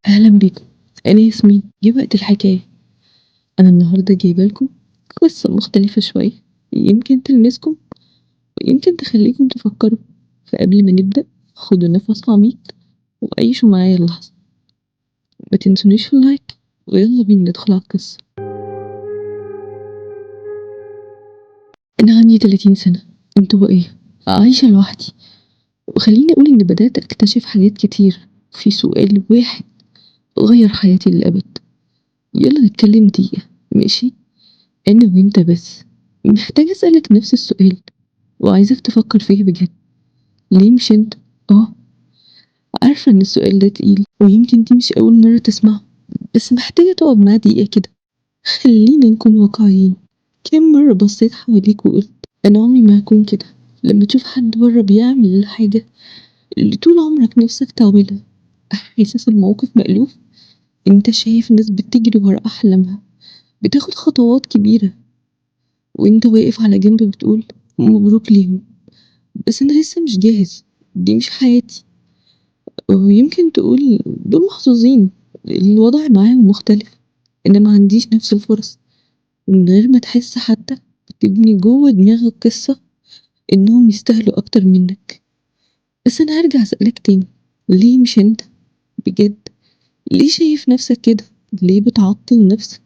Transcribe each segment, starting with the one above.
أهلا بيكم. أنا ياسمين، جه وقت الحكاية. أنا النهاردة جايبة لكم قصة مختلفة شوية، يمكن تلمسكم ويمكن تخليكم تفكروا. فقبل ما نبدأ، خدوا نفس عميق وعيشوا معايا اللحظة. ما تنسونيش في اللايك، ويلا بينا ندخل على القصة. أنا عندي 30 سنة. انتوا ايه؟ عايشة لوحدي. وخليني أقول إني بدأت أكتشف حاجات كتير في سؤال واحد غير حياتي للأبد. يلا نتكلم دقيقة، ماشي؟ أنا وأنت بس. محتاجة أسألك نفس السؤال، وعايزاك تفكر فيه بجد. ليه مش انت؟ اه، عارفة ان السؤال ده تقيل ويمكن دي مش اول مرة تسمعه، بس محتاجة تقعد معاه دقيقة كده. خلينا نكون واقعيين. كم مرة بصيت حواليك وقلت انا عمري ما هكون كده؟ لما تشوف حد بره بيعمل الحاجة اللي طول عمرك نفسك تعملها، احساس الموقف مألوف. انت شايف ناس بتجري ورا احلامها، بتاخد خطوات كبيرة، وانت واقف على جنب بتقول مبروك ليهم، بس انا لسه مش جاهز. دي مش حياتي. ويمكن تقول دول محظوظين، الوضع معاهم مختلف، انا ما عنديش نفس الفرص. من غير ما تحس حتى بتبني جوه دماغك قصة انهم يستاهلوا اكتر منك. بس انا هرجع اسألك تاني، ليه مش انت؟ بجد، ليه شايف نفسك كده؟ ليه بتعطل نفسك؟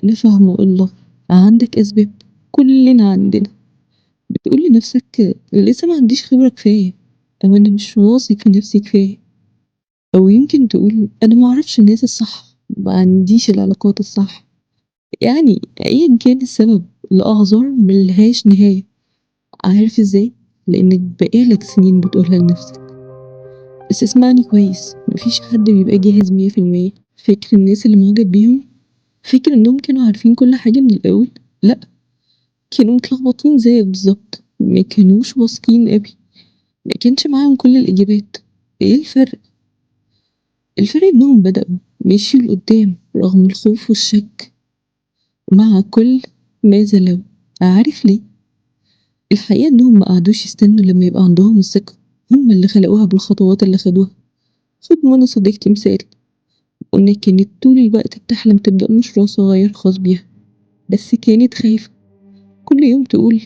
انا فاهمة والله، عندك اسباب، كلنا عندنا. بتقول لنفسك لسه ما عنديش خبرة كفاية، او انا مش واثق في نفسي كفاية، أو يمكن تقول أنا معرفش الناس الصح، ما عنديش العلاقات الصح. يعني أيا كان السبب، الأعذار ملهاش نهاية. عارف ازاي؟ لأنك بقالك سنين بتقولها لنفسك. بس اسمعني كويس، مفيش حد بيبقى جاهز 100%. فكر الناس اللي معجب بيهم، فكر انهم كانوا عارفين كل حاجة من الأول. لأ، كانوا متلخبطين زيك بالظبط، ما كانوش واثقين قوي، ما كانش معاهم كل الإجابات. ايه الفرق؟ الفرق انهم بدأوا مشيوا لقدام رغم الخوف والشك، مع كل ماذا لو. عارف ليه؟ الحقيقة انهم ما قعدوش يستنوا لما يبقى عندهم الثقة، هم اللي خلقوها بالخطوات اللي خدوها. خد منى صديقتي مثال، قلنا كانت طول الوقت بتحلم تبدأ مشروع صغير خاص بيها، بس كانت خايفة. كل يوم تقول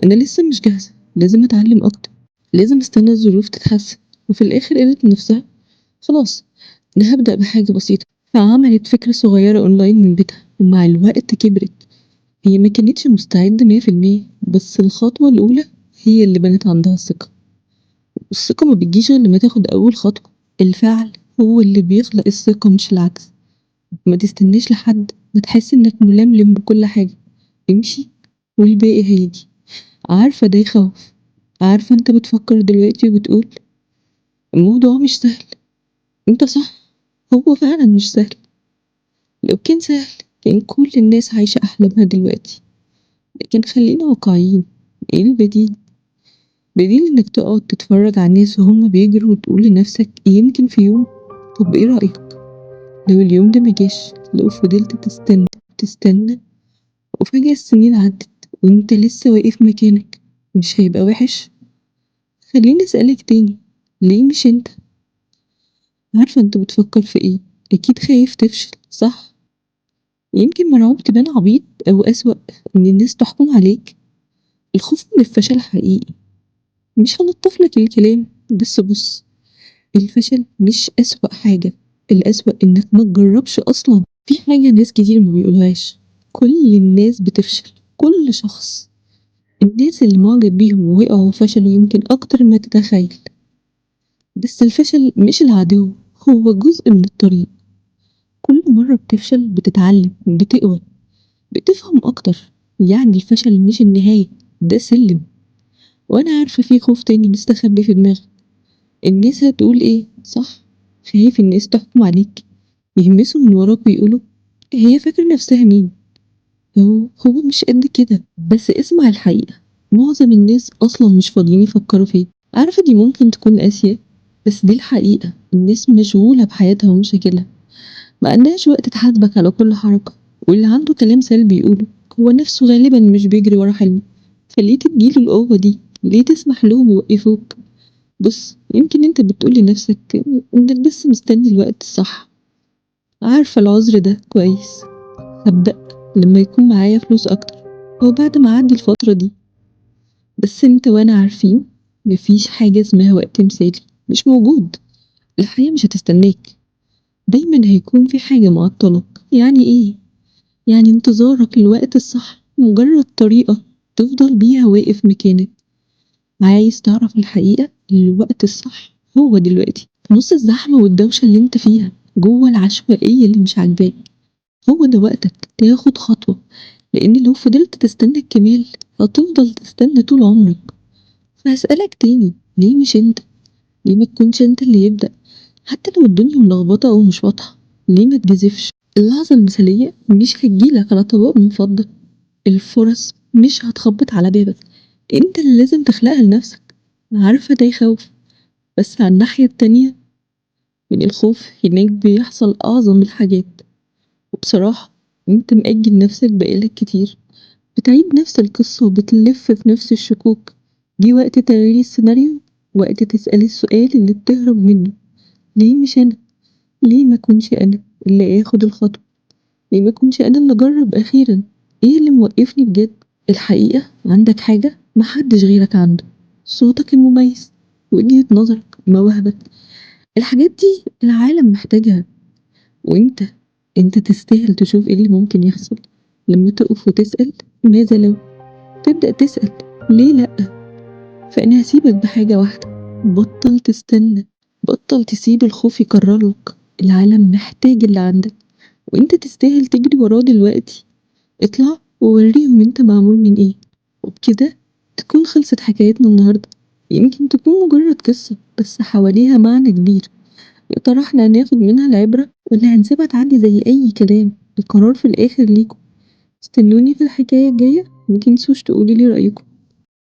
أنا لسه مش جاهزة، لازم أتعلم أكتر، لازم استنى الظروف تتحسن. وفي الآخر قالت لنفسها خلاص، أنا هبدأ بحاجة بسيطة. فعملت فكرة صغيرة أونلاين من بيتها، ومع الوقت كبرت. هي ما كانتش مستعدة 100%، بس الخطوة الأولى هي اللي بنت عندها الثقة. والثقة ما بتجيش غير لما تاخد أول خطوة. الفعل هو اللي بيخلق الثقة مش العكس. ما تستنيش لحد ما تحس إنك ململم بكل حاجة. امشي والباقي هيجي. عارفة ده يخوف. عارفة انت بتفكر دلوقتي وبتقول الموضوع مش سهل. انت صح، هو فعلا مش سهل. لو كان سهل كان كل الناس عايشة أحلامها دلوقتي. لكن خلينا واقعيين، ايه البديل؟ بديل انك تقعد تتفرج على الناس وهم بيجروا وتقول لنفسك يمكن في يوم. طب ايه رأيك لو اليوم ده مجاش؟ لو فضلت تستنى تستنى وفجأة السنين عدت وانت لسه واقف مكانك، مش هيبقى وحش؟ خليني اسألك تاني، ليه مش انت؟ عارفة انت بتفكر في ايه؟ اكيد خايف تفشل، صح؟ يمكن مرعوب تبان عبيط، او اسوأ، ان الناس تحكم عليك. الخوف من الفشل حقيقي، مش هلطف لك الكلام، بس بص، الفشل مش أسوأ حاجة. الأسوأ إنك ما تجربش أصلا. في حاجة ناس كتير ما بيقولهاش، كل الناس بتفشل، كل شخص. الناس اللي معجب بيهم ووقعوا وفشلوا يمكن أكتر ما تتخيل. بس الفشل مش العدو، هو جزء من الطريق. كل مرة بتفشل بتتعلم، بتقوى، بتفهم أكتر. يعني الفشل مش النهاية، ده سلم. وأنا عارفة في خوف تاني مستخبي في دماغك. الناس هتقول ايه؟ صح؟ خايف الناس تحكم عليك، يهمسوا من وراك ويقولوا هي فاكرة نفسها مين؟ هو مش قد كده. بس اسمع الحقيقة، معظم الناس أصلا مش فاضيين يفكروا فيه. عارفة دي ممكن تكون قاسية، بس دي الحقيقة. الناس مشغولة بحياتها ومشاكلها، ما عندهاش وقت تحاسبك على كل حركة. واللي عنده كلام سلبي يقوله هو نفسه غالبا مش بيجري ورا حلمه. فليه تديله القوة دي؟ ليه تسمح لهم يوقفوك؟ بُص، يمكن أنت بتقول لنفسك إنك بس مستني الوقت الصح، عارفة العذر ده كويس، هابدأ لمّا يكون معايا فلوس أكتر أو بعد ما أعدّي الفترة دي، بس أنت وأنا عارفين ما فيش حاجة اسمها وقت مثالي، مش موجود، الحياة مش هتستناك، دايمًا هيكون في حاجة معطّلاك، يعني إيه؟ يعني انتظارك للوقت الصح مجرد طريقة تفضل بيها واقف مكانك. عايز تعرف الحقيقة؟ الوقت الصح هو دلوقتي، في نص الزحمة والدوشة اللي انت فيها، جوه العشوائية اللي مش عاجباك، هو ده وقتك تاخد خطوة، لأن لو فضلت تستنى الكمال هتفضل تستنى طول عمرك. فهسألك تاني، ليه مش انت؟ ليه ما تكونش انت اللي يبدأ؟ حتى لو الدنيا ملخبطة أو مش واضحة، ليه ما تجازفش؟ اللحظة المثالية مش هتجيلك على طبق من فضة، الفرص مش هتخبط على بابك، انت اللي لازم تخلقها لنفسك. عارفة ده يخوف، بس على الناحية التانية من الخوف هناك بيحصل أعظم الحاجات. وبصراحة انت مأجل نفسك بقالك كتير، بتعيد نفس القصة وبتلف في نفس الشكوك. جه وقت تغيير السيناريو، وقت تسأل السؤال اللي بتهرب منه، ليه مش أنا؟ ليه ما كنش أنا اللي آخد الخطوة؟ ليه ما كنش أنا اللي أجرب أخيرا؟ إيه اللي موقفني بجد؟ الحقيقة عندك حاجة محدش غيرك عنده، صوتك المميز، وجهة نظرك، مواهبك، الحاجات دي العالم محتاجها. وانت، انت تستاهل تشوف ايه اللي ممكن يحصل لما تقف وتسأل ماذا لو، تبدأ تسأل ليه لأ. فأنا هسيبك بحاجة واحدة، بطل تستنى، بطل تسيب الخوف يكررلك، العالم محتاج اللي عندك، وانت تستاهل تجري وراه دلوقتي. اطلع ووريهم انت معمول من ايه. وبكده تكون خلصت حكايتنا النهاردة، يمكن تكون مجرد قصة بس حواليها معنى كبير. يا ترى احنا هناخد منها العبرة ولا هنسيبها تعدي زي أي كلام؟ القرار في الآخر ليكم. استنوني في الحكاية الجاية، متنسوش تقولي لي رأيكم.